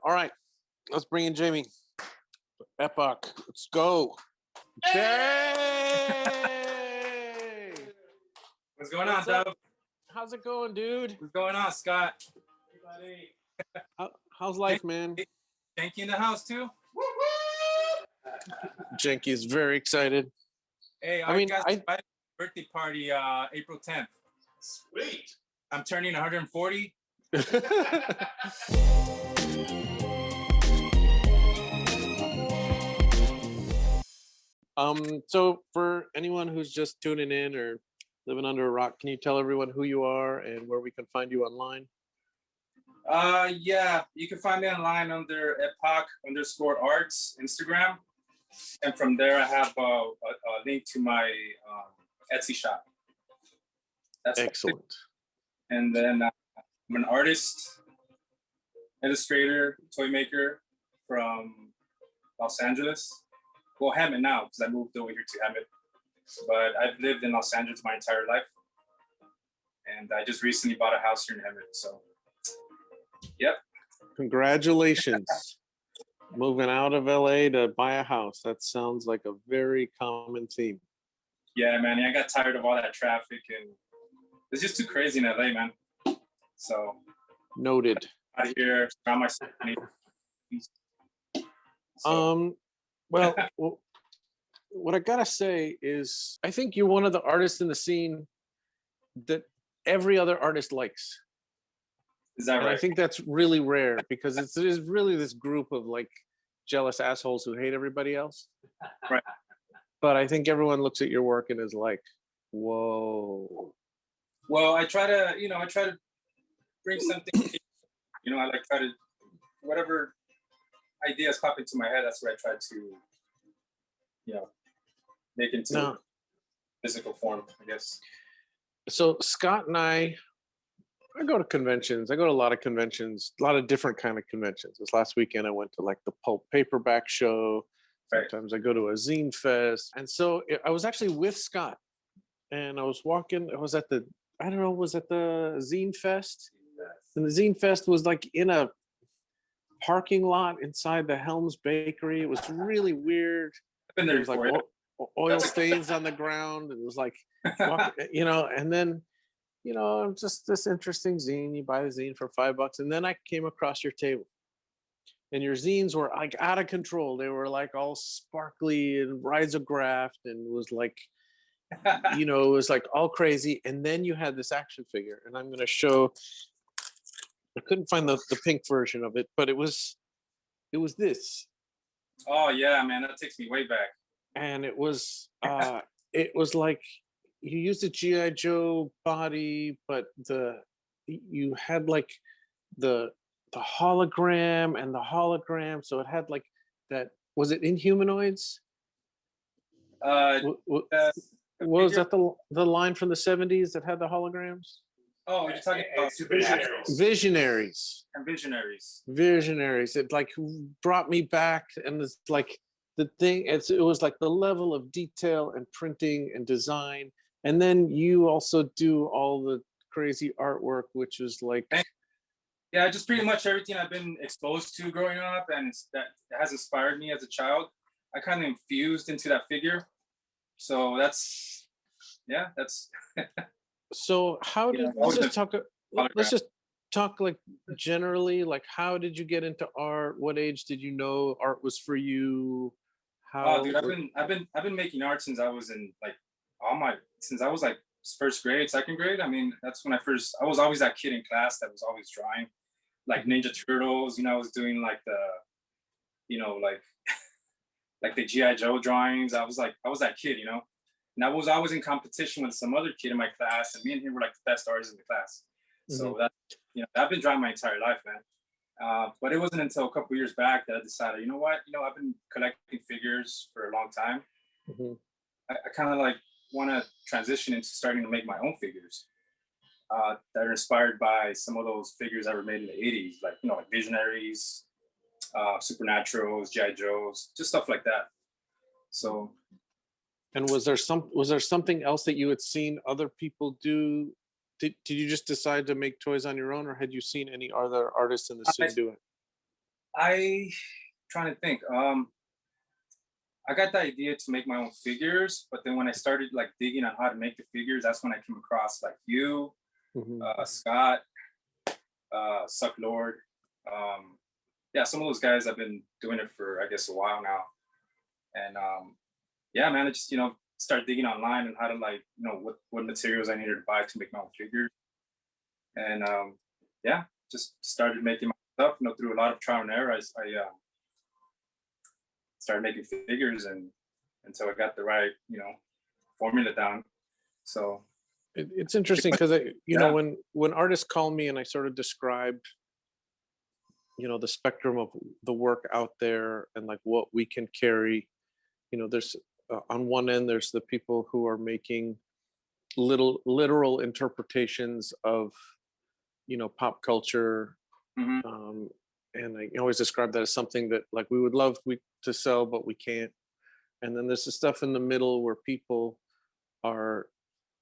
All right, let's bring in Jamie. Epoch, let's go. Hey! What's going on, Dove? How's it going, dude? What's going on, Scott? How's life, man? Janky in the house too? Janky is very excited. Hey, I mean, guys, birthday party, April 10th. Sweet. I'm turning 140. So for anyone who's just tuning in or living under a rock, can you tell everyone who you are and where we can find you online? Yeah, you can find me online under epoch_arts Instagram, and from there I have a link to my Etsy shop. That's excellent. And then I'm an artist, illustrator, toy maker from Los Angeles. Well, Hammond now, because I moved over here to Hammond. But I've lived in Los Angeles my entire life. And I just recently bought a house here in Hammond. So, yep. Congratulations. Moving out of LA to buy a house. That sounds like a very common theme. Yeah, man. I got tired of all that traffic, and it's just too crazy in LA, man. So. Noted. Out here, around myself. Well, what I gotta say is, I think you're one of the artists in the scene that every other artist likes. Is that right? I think that's really rare because it's really this group of like jealous assholes who hate everybody else. Right. But I think everyone looks at your work and is like, whoa. Well, I try to bring something, I like try to, whatever ideas pop into my head, that's what I try to, make into physical form, I guess. So Scott and I go to conventions. I go to a lot of conventions, a lot of different kind of conventions. This last weekend, I went to like the pulp paperback show. Sometimes I go to a zine fest. And so I was actually with Scott and I was walking, was at the zine fest? And the zine fest was like in a parking lot inside the Helms Bakery. It was really weird. I've been there was like oil stains on the ground. It was like, and then, just this interesting zine. You buy the zine for $5, and then I came across your table, and your zines were like out of control. They were like all sparkly and risographed, and it was like, it was like all crazy. And then you had this action figure, and I'm going to show. I couldn't find the pink version of it, but it was this. Oh yeah, man, that takes me way back. And it was like you used a G.I. Joe body, but you had like the hologram and the hologram. So it had like that. Was it Inhumanoids? Was that the line from the 70s that had the holograms? Oh, you're talking about Visionaries. And Visionaries. Visionaries. It like brought me back, and it's like the thing. It was like the level of detail and printing and design, and then you also do all the crazy artwork, which is like. Yeah, just pretty much everything I've been exposed to growing up, and that has inspired me as a child. I kind of infused into that figure, so that's. So how did let's just talk like generally, like how did you get into art? What age did you know art was for you? Dude, I've been making art since I was in like since I was like first grade, second grade. I mean, that's when I was always that kid in class that was always drawing like Ninja Turtles, I was doing like the like the G.I. Joe drawings. I was that kid, and I was always in competition with some other kid in my class, and me and him were like the best artists in the class. So that, I've been drawing my entire life, man. But it wasn't until a couple of years back that I decided, you know what, I've been collecting figures for a long time. Mm-hmm. I kind of like want to transition into starting to make my own figures that are inspired by some of those figures that were made in the 80s, like, like Visionaries, Supernaturals, G.I. Joes, just stuff like that. So. And was there something else that you had seen other people do? Did you just decide to make toys on your own, or had you seen any other artists in the scene do it? I trying to think. I got the idea to make my own figures, but then when I started like digging on how to make the figures, that's when I came across like you, Mhm. Scott, Suck Lord. Yeah, some of those guys have been doing it for I guess a while now. And yeah, man, I just started digging online and how to like what materials I needed to buy to make my own figures. And yeah, just started making my stuff. Through a lot of trial and error, I started making figures and until I got the right formula down. So It's interesting because yeah. when artists call me and I sort of describe, the spectrum of the work out there and like what we can carry, there's on one end there's the people who are making little literal interpretations of, pop culture. Hmm. Um, and I always describe that as something that like we would love to sell, but we can't. And then there's the stuff in the middle where people are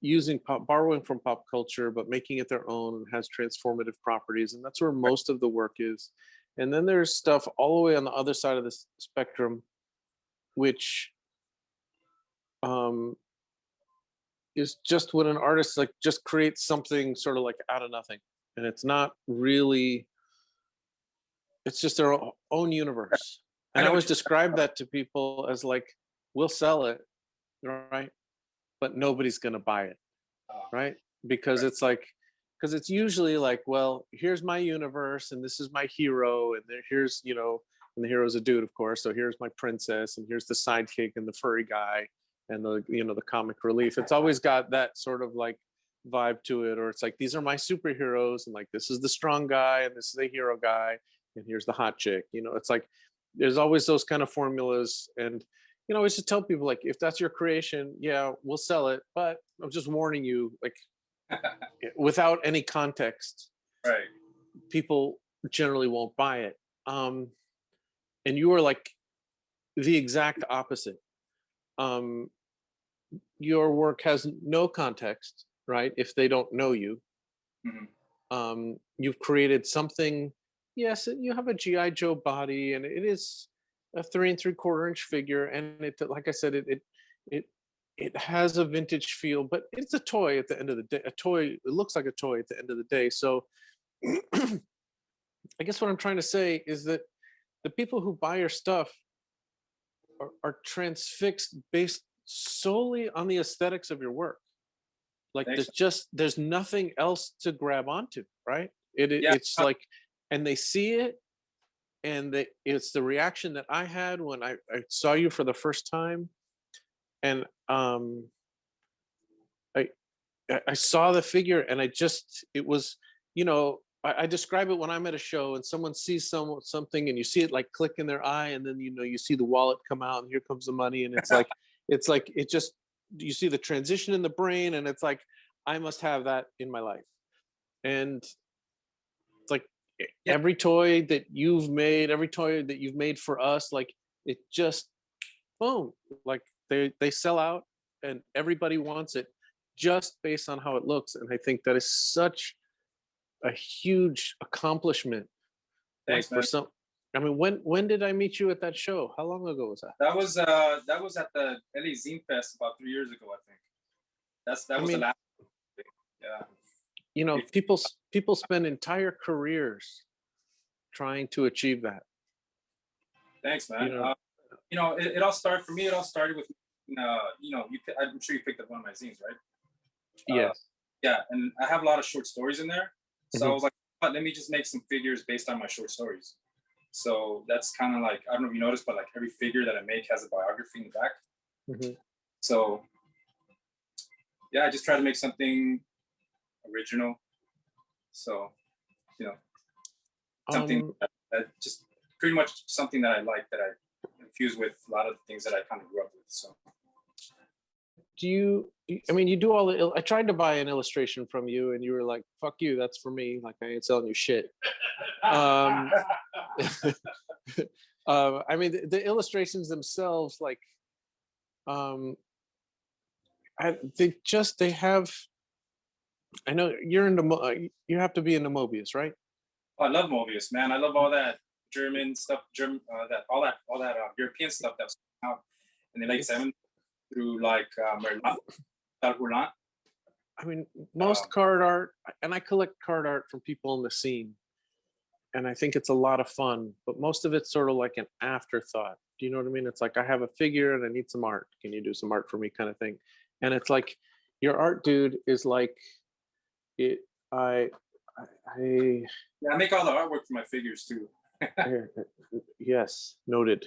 using borrowing from pop culture, but making it their own and has transformative properties. And that's where most of the work is. And then there's stuff all the way on the other side of the spectrum, which um, is just when an artist like just creates something sort of like out of nothing. And it's not really, it's just their own universe. I And I know always what describe that to people as like, we'll sell it, right? But nobody's going to buy it, right? Because right. it's like, because it's usually like, well, here's my universe and this is my hero, and here's, and the hero's a dude, of course. So here's my princess, and here's the sidekick and the furry guy and the comic relief. It's always got that sort of like vibe to it, or it's like, these are my superheroes, and like this is the strong guy and this is the hero guy, and here's the hot chick. It's like there's always those kind of formulas. And I always just tell people like, if that's your creation, yeah, we'll sell it, but I'm just warning you, like without any context, Right. people generally won't buy it. And you are like the exact opposite. um your work has no context, right? If they don't know you, Hmm. you've created something. Yes, you have a GI Joe body, and it is a 3 3/4 inch figure, and it, like I said, it it has a vintage feel, but it's a toy at the end of the day. A toy, it looks like a toy at the end of the day. So I guess what I'm trying to say is that the people who buy your stuff are transfixed based solely on the aesthetics of your work. Like Thanks. there's nothing else to grab onto, right? Yeah. It's like, and they see it, and it's the reaction that I had when I saw you for the first time. And I I saw the figure, and it was, I describe it when I'm at a show and someone sees something, and you see it like click in their eye, and then you see the wallet come out, and here comes the money, and it's like it just, you see the transition in the brain, and it's like, I must have that in my life. And it's like Yeah. every toy that you've made for us, like it just boom, like they sell out, and everybody wants it just based on how it looks. And I think that is such a huge accomplishment. Like Thanks, for man. some, I mean, when did I meet you at that show? How long ago was that? That was at the LA Zine Fest about 3 years ago, I think. That I was the mean, last thing. Yeah. people spend entire careers trying to achieve that. Thanks, You man. know, It all started for me. It all started with, I'm sure you picked up one of my zines, right? yes. Yeah, and I have a lot of short stories in there. So I Mhm, was like, let me just make some figures based on my short stories. So that's kind of like, I don't know if you noticed, but like every figure that I make has a biography in the back. mhm. So yeah, I just try to make something original. So, you know, something Um, that just pretty much something that I like, that I infuse with a lot of things that I kind of grew up with. So I mean, you do all I tried to buy an illustration from you, and you were like, fuck you, that's for me. Like, I ain't selling you shit. Um, I mean, the illustrations themselves, like, um, they have, I know you're into, you have to be into Mobius, right? I love Mobius, man. I love all that German stuff, all that European stuff that was out in the late 70s through like Merlot, Roulant. I mean, most card art, and I collect card art from people in the scene, and I think it's a lot of fun, but most of it's sort of like an afterthought. Do you know what I mean? It's like, I have a figure and I need some art. Can you do some art for me, kind of thing? And it's like, your art dude is like, it. I Yeah, I make all the artwork for my figures too. yes, noted.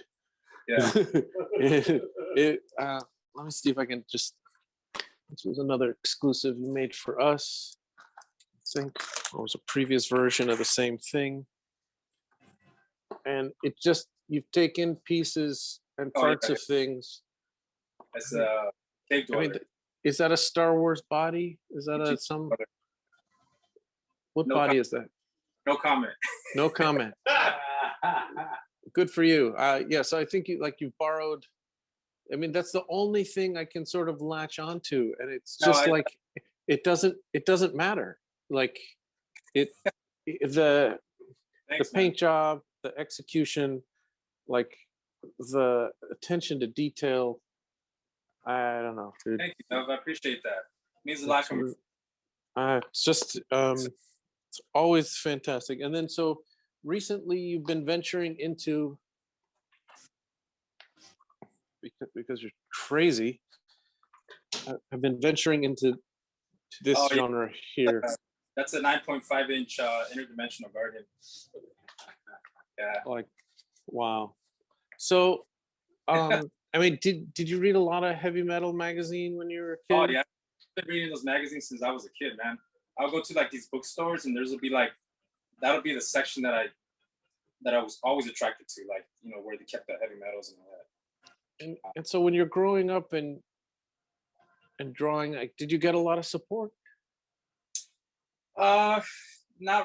Yeah. Let me see if I can just. This was another exclusive you made for us. I think it was a previous version of the same thing. And it just, you've taken pieces and parts of things. It's a cave I mean, dweller. is that a Star Wars body? Is that a some? What No body is that? No comment. No comment. Good for you. Yeah, so I think you borrowed. I mean, that's the only thing I can sort of latch onto, and it's just it doesn't matter. Like the Thanks, paint man. job, the execution, like the attention to detail. I don't know, dude. Thank you, Dov. I appreciate that. It means a lot from you. It's just it's always fantastic. And then so recently you've been venturing into, because you're crazy, I've been venturing into this genre here. That's a 9.5-inch interdimensional garden. Yeah. Like, wow. So I mean, did you read a lot of heavy metal magazine when you were a kid? Oh yeah, I've been reading those magazines since I was a kid, man. I'll go to like these bookstores and there'll be like, that'll be the section that I was always attracted to, like, you know, where they kept the heavy metals and all that. And so when you're growing up and drawing, like, did you get a lot of support? Not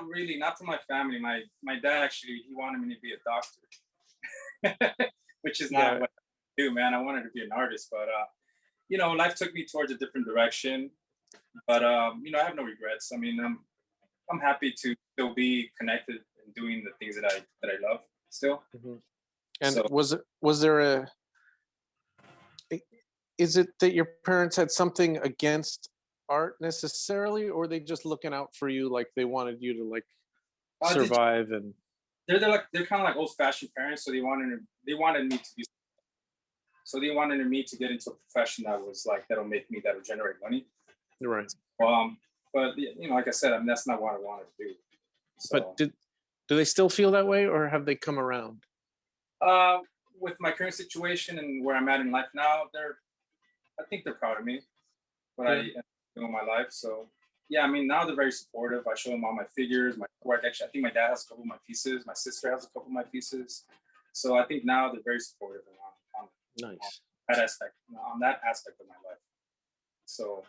really, not from my family. My dad actually, he wanted me to be a doctor, which is not what I do, man. I wanted to be an artist, but you know, life took me towards a different direction. But you know, I have no regrets. I mean, I'm happy to still be connected and doing the things that I love still. Mm-hmm. And so, was there is it that your parents had something against art necessarily, or they just looking out for you, like they wanted you to like survive? And they're kind of like old-fashioned parents, so they wanted me to be, so they wanted me to get into a profession that was like, that'll generate money. Right. But you know, like I said, I mean, that's not what I wanted to do. So, but do they still feel that way, or have they come around? With my current situation and where I'm at in life now, I think they're proud of me, what I do in my life. So yeah, I mean, now they're very supportive. I show them all my figures, my work. Actually, I think my dad has a couple of my pieces. My sister has a couple of my pieces. So I think now they're very supportive on that aspect of my life. So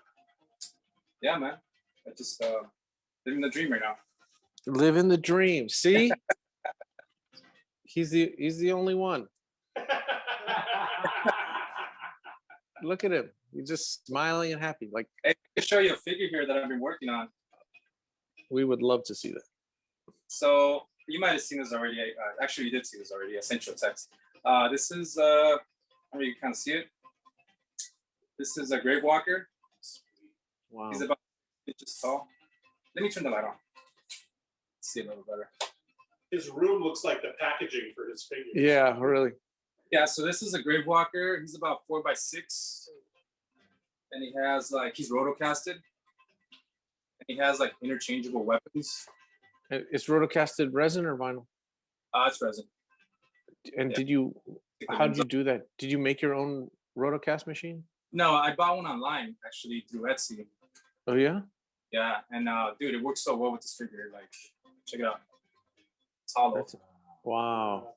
yeah, man, I just living the dream right now. Living the dream. See, he's the only one. Look at him. He's just smiling and happy. Like, hey, I can show you a figure here that I've been working on. We would love to see that. So you might have seen this already. Actually, you did see this already. I sent you a text. This is I mean, you kind of see it. This is a grave walker. Wow. He's about 6 inches tall. Let me turn the light on. See a little better. His room looks like the packaging for his figure. Yeah, really. Yeah, so this is a grave walker. He's about 4x6. And he has like, he's rotocasted. And he has like interchangeable weapons. It's rotocasted resin or vinyl? It's resin. And how did you do that? Did you make your own rotocast machine? No, I bought one online actually through Etsy. Oh yeah? Yeah, and dude, it works so well with this figure. Like, check it out. It's hollow. Wow.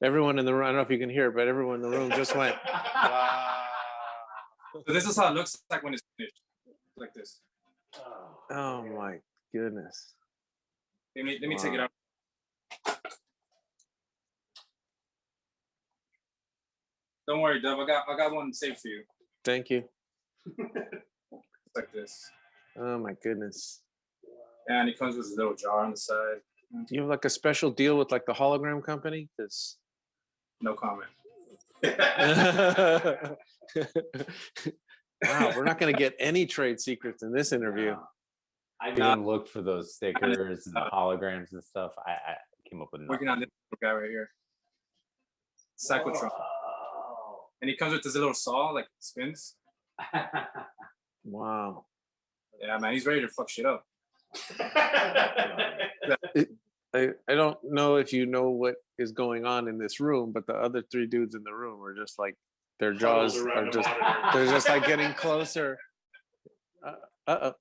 Everyone in the room, I don't know if you can hear, but everyone in the room just went, wow. So this is how it looks like when it's finished. Like this. Oh my goodness. Let me take it out. Don't worry, Dov. I got one saved for you. Thank you. It's like this. Oh my goodness. And it comes with a little jar on the side. You have like a special deal with like the hologram company? Because No comment. wow, we're not going to get any trade secrets in this interview. No. I even looked for those stickers and the holograms and stuff. I came up with nothing. Working on this guy right here. Cyclotron. And he comes with this little saw, like spins. Wow. Yeah, man, he's ready to fuck shit up. I don't know if you know what is going on in this room, but the other three dudes in the room are just like their jaws Huddled around are the just monitor. they're just like getting closer. Uh-oh.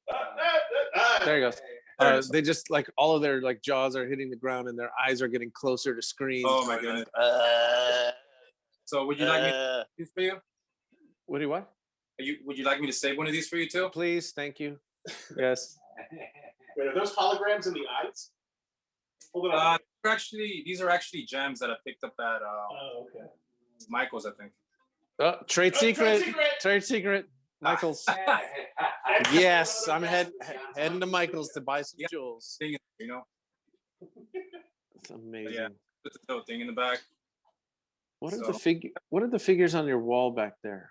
There he goes. They just like all of their like jaws are hitting the ground and their eyes are getting closer to screens. Oh my goodness. So would you like me to do this for you? What do you what? Would you like me to save one of these for you too? Please, thank you. Yes. Wait, are those holograms in the eyes? Hold it up. These are actually gems that I picked up at Oh, okay. Michael's, I think. Trade secret. Trade secret. Michael's. Yes, I'm heading to Michael's to buy some jewels. Thing, you know, It's amazing. yeah. Put the little thing in the back. What are So- the figures on your wall back there?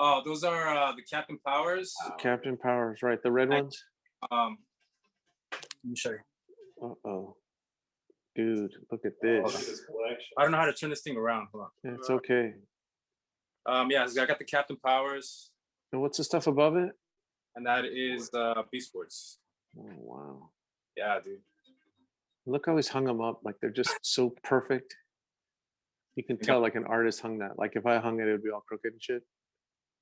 Oh, those are the Captain Powers. Captain Powers, right? The red ones. Let me show you. Uh-oh. Dude, look at Look this. at this collection. I don't know how to turn this thing around. Hold Yeah, it's okay. on. Yeah, I got the Captain Powers, And what's the stuff above it? and that is Beast Wars. Oh, wow. Yeah, dude. Look how he's hung them up. Like they're just so perfect. You can tell like an artist hung that. Like if I hung it, it would be all crooked and shit.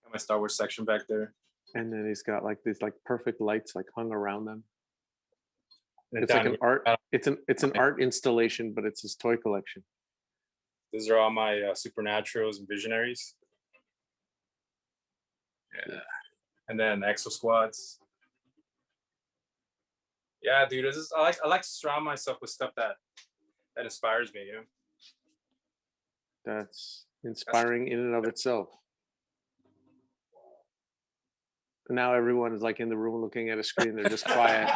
Got my Star Wars section back there. And then he's got like these like perfect lights like hung around them. And It's like down an art. It's an art installation, but it's his toy collection. These are all my Supernaturals and Visionaries. Yeah. And then Exo Squads. Yeah, dude. I like to surround myself with stuff that inspires me, you know. That's inspiring in and of itself. Now everyone is like in the room looking at a screen. They're just quiet.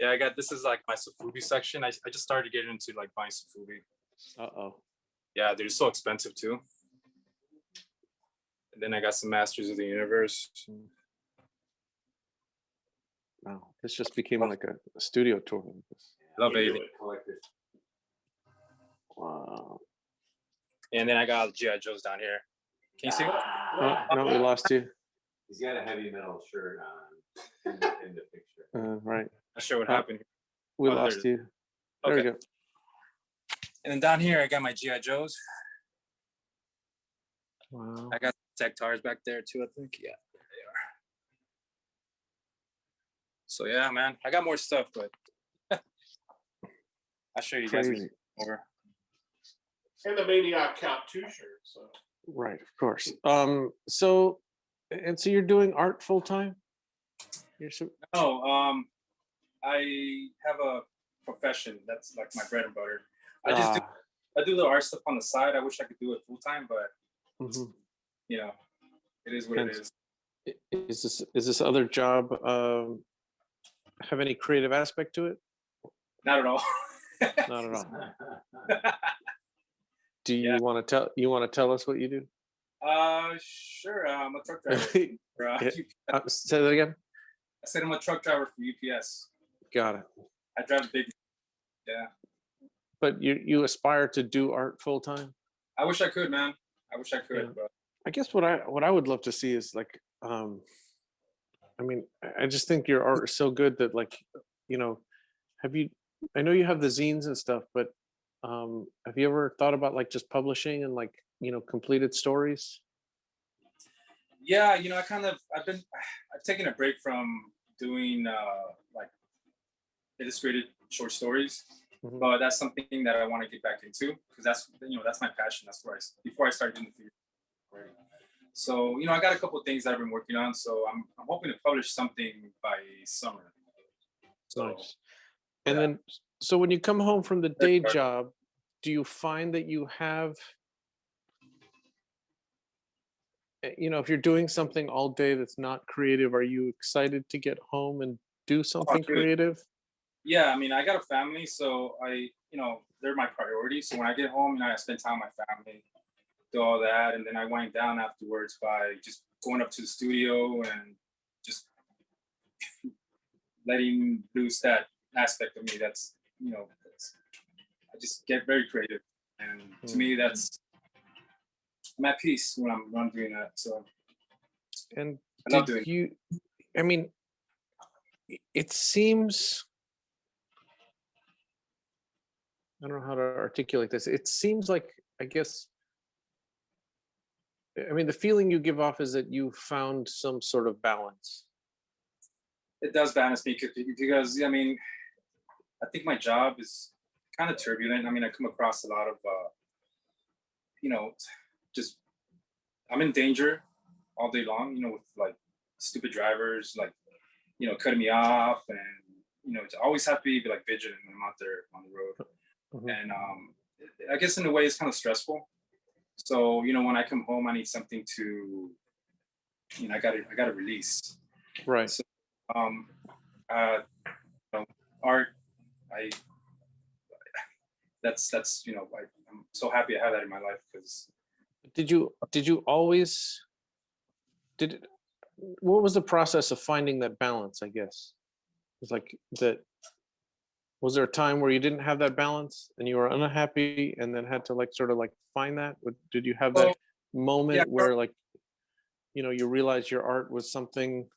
Yeah, I got this is like my Sofubi section. I just started getting into like buying Sofubi. Uh-oh. Yeah, dude, it's so expensive too. And then I got some Masters of the Universe. Wow. This just became like a studio tour. Love You do Alien. it. Wow. And then I got GI Joes down here. Can you see? Oh, no, we lost you. He's got a heavy metal shirt on in the picture. Right. Not sure what happened here. We Oh, there lost it you. There we Okay. go. And then down here I got my GI Joes. Wow. I got Tech Tars back there too, I think. Yeah, there they are. So yeah, man, I got more stuff, but I'll show you guys Crazy. more. And the Maniac Count 2 shirt. So Right, of course. So you're doing art full time? No, I have a profession that's like my bread and butter. I do little art stuff on the side. I wish I could do it full time, but Mhm. you know, it is what it And is. Is this other job have any creative aspect to it? Not at all. Not at all. Do you want to tell us what you do? Sure. I'm a truck driver. For, Yeah. Say that again. I said I'm a truck driver for UPS. Got it. I drive a big. Yeah. But you aspire to do art full time? I wish I could, man. I wish I could, Yeah. but I guess what I would love to see is like I mean, I just think your art is so good that like, you know, I know you have the zines and stuff, but have you ever thought about like just publishing and like, you know, completed stories? yeah, you know, I've taken a break from doing like illustrated short stories, Mhm. but that's something that I want to get back into because that's my passion. That's where before I started doing the figure. So, you know, I got a couple of things that I've been working on. So I'm hoping to publish something by summer. So Nice. And yeah. then, so when you come home from the day job, do you find that you have, you know, if you're doing something all day that's not creative, are you excited to get home and do something dude. creative? Yeah, I mean, I got a family, so they're my priority. So when I get home, I spend time with my family, do all that, and then I wind down afterwards by just going up to the studio and just letting loose that aspect of me. I just get very creative, and to me, I'm at peace when I'm doing that. So And I love did doing. you, I mean, it seems, I don't know how to articulate this. It seems like, I guess, I mean, the feeling you give off is that you found some sort of balance. It does balance me because I mean, I think my job is kind of turbulent. I mean, I come across a lot of you know, just I'm in danger all day long. With like stupid drivers, like cutting me off, and to always have to be like vigilant when I'm out there on the road. Mhm. And I guess in a way it's kind of stressful. So when I come home, I need something to I got to release. Right. So um, uh, art, I that's I'm so happy I have that in my life because Did you always, did it, what was the process of finding that balance, I guess? It's like that, was there a time where you didn't have that balance and you were unhappy and then had to like sort of like find that? Did you have that well, yeah, moment where like, you realized your art was something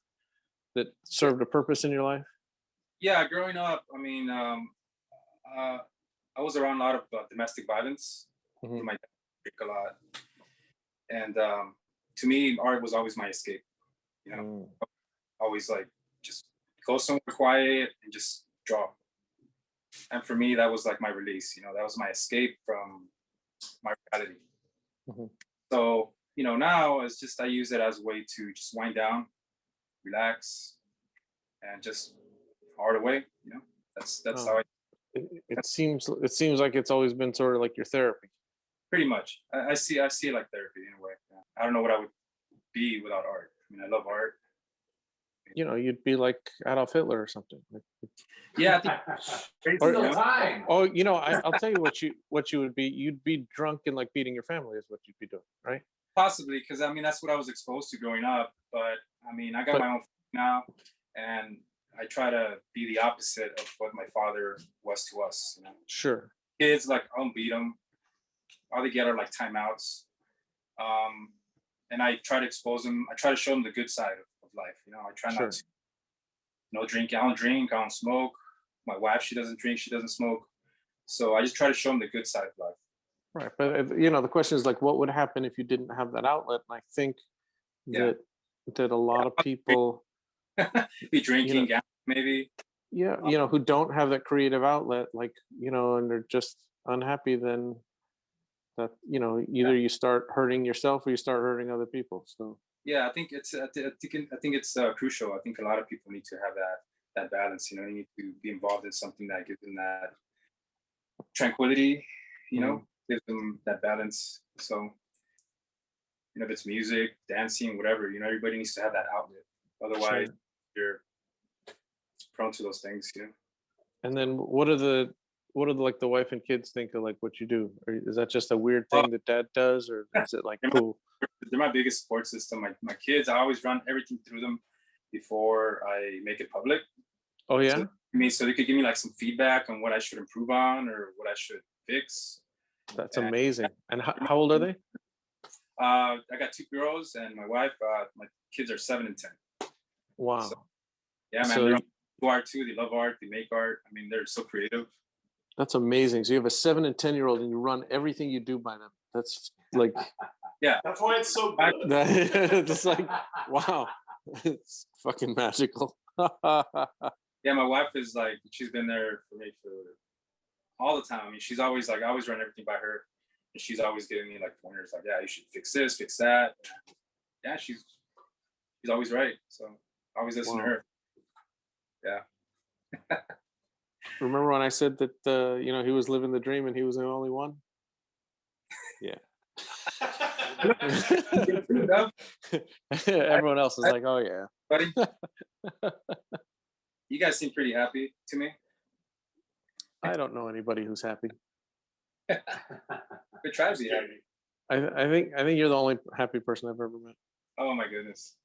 that served a purpose in your life? yeah. Growing up, I mean, I was around a lot of domestic violence. Mhm. My dad drank a lot, and to me, art was always my escape. You know, Mm. always like just go somewhere quiet and just draw. And for me, that was like my release. That was my escape from my reality. Mhm. So now it's just I use it as a way to just wind down, relax, and just art away. That's how Oh, I it seems like it's always been sort of like your therapy. pretty much. I see it like therapy in a way. Yeah. I don't know what I would be without art. I mean, I love art. You'd be like Adolf Hitler or something. Yeah, I think crazy, Or- time. Oh, I'll tell you what you would be. You'd be drunk and like beating your family is what you'd be doing, right? possibly because I mean that's what I was exposed to growing up. But I mean, I got But my own now, and I try to be the opposite of what my father was to us. sure, Kids like I don't beat them. All they get are like timeouts. Um, and I try to expose them. I try to show them the good side of life. I try not sure. to no drink. I don't drink. I don't smoke. My wife, she doesn't drink. She doesn't smoke. So I just try to show them the good side of life. Right. But the question is like, what would happen if you didn't have that outlet? And I think Yeah. that a lot of people, Be drinking, gambling, maybe. yeah, who don't have that creative outlet, like, and they're just unhappy, then that, Yeah. either you start hurting yourself or you start hurting other people. So Yeah, I think it's crucial. I think a lot of people need to have that balance. You need to be involved in something that gives them that tranquility. Mhm. Gives them that balance. So if it's music, dancing, whatever, everybody needs to have that outlet. Otherwise, Sure. you're prone to those things. And then what do like the wife and kids think of like what you do? Or is that just a weird Uh, thing that dad does, or is it like they're my, cool? they're my biggest support system. My kids, I always run everything through them before I make it public. Oh So, yeah, so they could give me like some feedback on what I should improve on or what I should fix. that's And amazing. And how old are they? I got 2 girls and my wife. My kids are 7 and 10. Wow. So yeah, man, So they're into art too. They love art. They make art. I mean, they're so creative. that's amazing. So you have a 7 and 10-year-old, and you run everything you do by them. That's like Yeah, That's why it's so good. that. It's like wow, it's fucking magical. yeah. My wife is like, she's been there for me for all the time. I mean, she's always like, I always run everything by her, and she's always giving me like pointers, like, yeah, you should fix this, fix that. Yeah, she's always right. So I always listen to Wow. her. Yeah. Remember when I said that he was living the dream and he was the only one? Yeah. Everyone else is like, oh yeah. Buddy, you guys seem pretty happy to me. I don't know anybody who's happy. Good try to be happy. I think you're the only happy person I've ever met. Oh my goodness.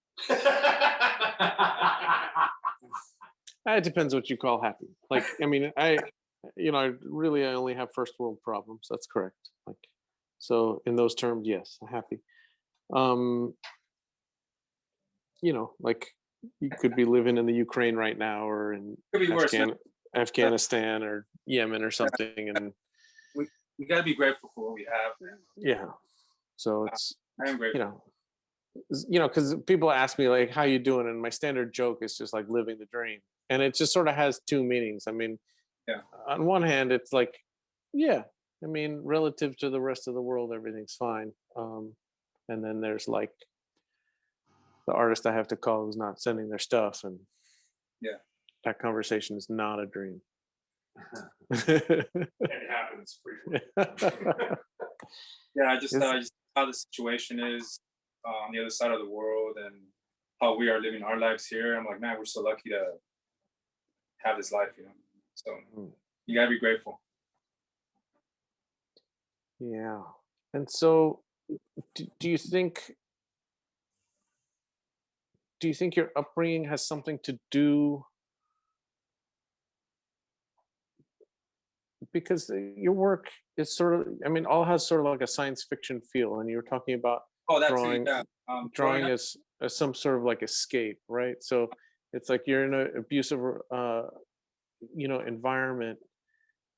It depends what you call happy. Like, I mean, I only have first world problems. That's correct. Like, so in those terms, yes, I'm happy. Like you could be living in the Ukraine right now, or in Could be worse. Man. Afghanistan or Yemen or something, and We gotta be grateful for what we have. yeah. So it's I am grateful. Because people ask me like, "How you doing?" and my standard joke is just like living the dream, and it just sort of has two meanings. I mean, Yeah. on one hand, it's like, yeah, I mean, relative to the rest of the world, everything's fine. And then there's like the artist I have to call who's not sending their stuff, and Yeah. that conversation is not a dream. It happens frequently. Yeah, just how the situation is on the other side of the world and how we are living our lives here. I'm like, man, we're so lucky to have this life, So you gotta be grateful. Yeah. And so do you think your upbringing has something to do, because your work is sort of, I mean, all has sort of like a science fiction feel, and you were talking about Oh, that's drawing yeah. drawing Growing up- as some sort of like escape, right? So it's like you're in an abusive environment,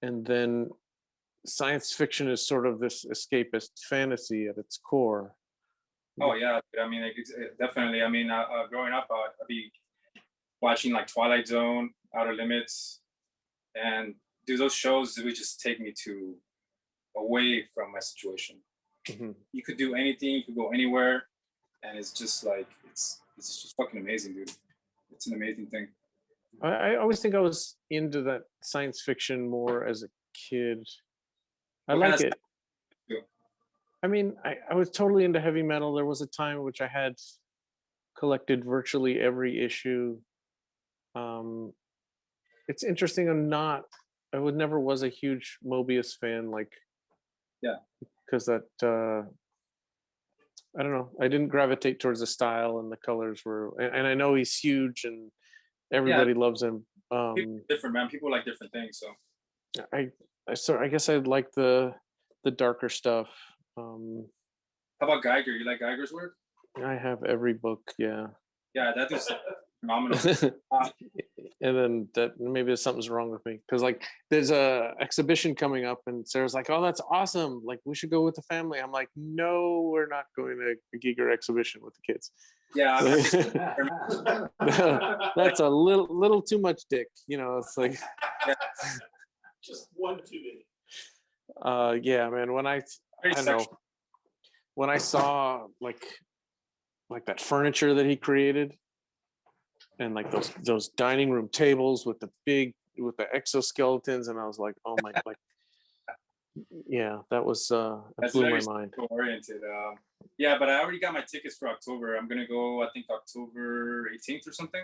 and then science fiction is sort of this escapist fantasy at its core. Oh yeah, I mean, like, definitely. I mean, growing up, I'd be watching like Twilight Zone, Outer Limits, and those shows would just take me to away from my situation. Mhm. You could do anything, you could go anywhere, and it's just like it's just fucking amazing, dude. It's an amazing thing. I always think I was into that science fiction more as a kid. I What like kind it. of do? I mean, I was totally into heavy metal. There was a time in which I had collected virtually every issue. It's interesting. I would never was a huge Mobius fan, like, Yeah. because that I don't know. I didn't gravitate towards the style, and the colors were, and I know he's huge and everybody loves him. People are different, man. People like different things. So I guess I like the darker stuff. how about Geiger? You like Geiger's work? I have every book, yeah. Yeah, that is phenomenal. And then that maybe something's wrong with me, because like there's a exhibition coming up, and Sarah's like, "Oh, that's awesome! Like we should go with the family." I'm like, "No, we're not going to a Giger exhibition with the kids." Yeah, That's a little too much dick, It's like, Just one too many. yeah, man. When I don't know, when I saw like that furniture that he created, and like those dining room tables with the exoskeletons, and I was like, oh my, like, yeah, that was that blew my mind. Oriented. Yeah, but I already got my tickets for October. I'm gonna go, I think, October 18th or something.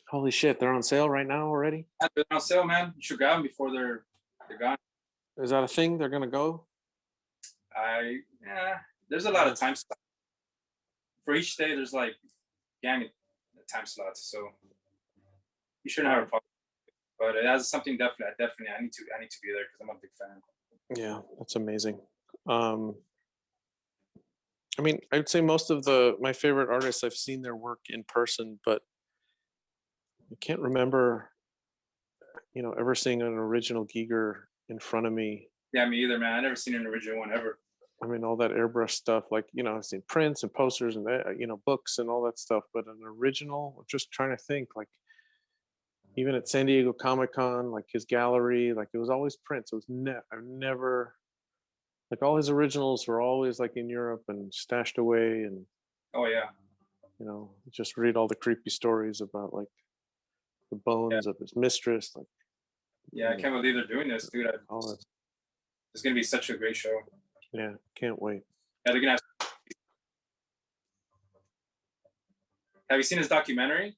Holy shit, they're on sale right now already? Yeah, they're on sale, man. You should grab them before they're gone. Is that a thing? They're gonna go? There's a lot of time slots. For each day, there's like gamut time slots, so you shouldn't have a problem. But that's something definitely I need to be there because I'm a big fan. Yeah, that's amazing. I mean, I'd say most of my favorite artists, I've seen their work in person, but I can't remember, ever seeing an original Giger in front of me. Yeah, me either, man. I never seen an original one ever. I mean, all that airbrush stuff, like, I've seen prints and posters and, books and all that stuff, but an original, I'm just trying to think, like, even at San Diego Comic-Con, like his gallery, like it was always prints. It was I've never, like, all his originals were always like in Europe and stashed away, and Oh yeah. Just read all the creepy stories about like the bones of his mistress. Like, yeah, I can't believe they're doing this, dude. all that. It's gonna be such a great show. Yeah, can't wait. Yeah, they're gonna have you seen his documentary?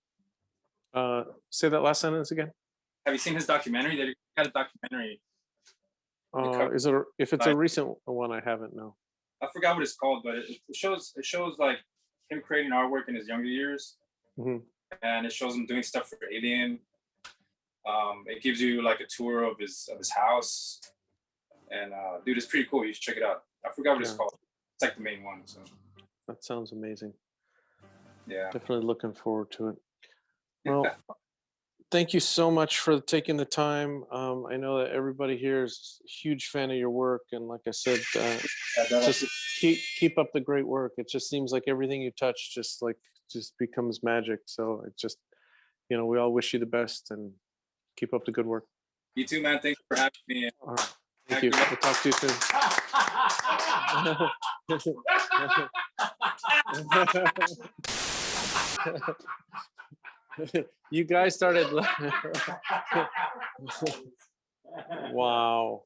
Say that last sentence again. Have you seen his documentary? They had a documentary Is it if it's a Like- recent one? I haven't. No. I forgot what it's called, but it shows like him creating artwork in his younger years, Hmm. and it shows him doing stuff for Alien. It gives you like a tour of his house, and dude, it's pretty cool. You should check it out. I forgot what it's Yeah. called. It's like the main one. So That sounds amazing. yeah. Definitely looking forward to it. Yeah. Well, thank you so much for taking the time. I know that everybody here is a huge fan of your work, and like I said, just keep up the great work. It just seems like everything you touch just becomes magic. So it just, we all wish you the best and keep up the good work. You too, man. Thanks for having me. All right. Thank you. We'll talk to you soon. You guys started. Wow.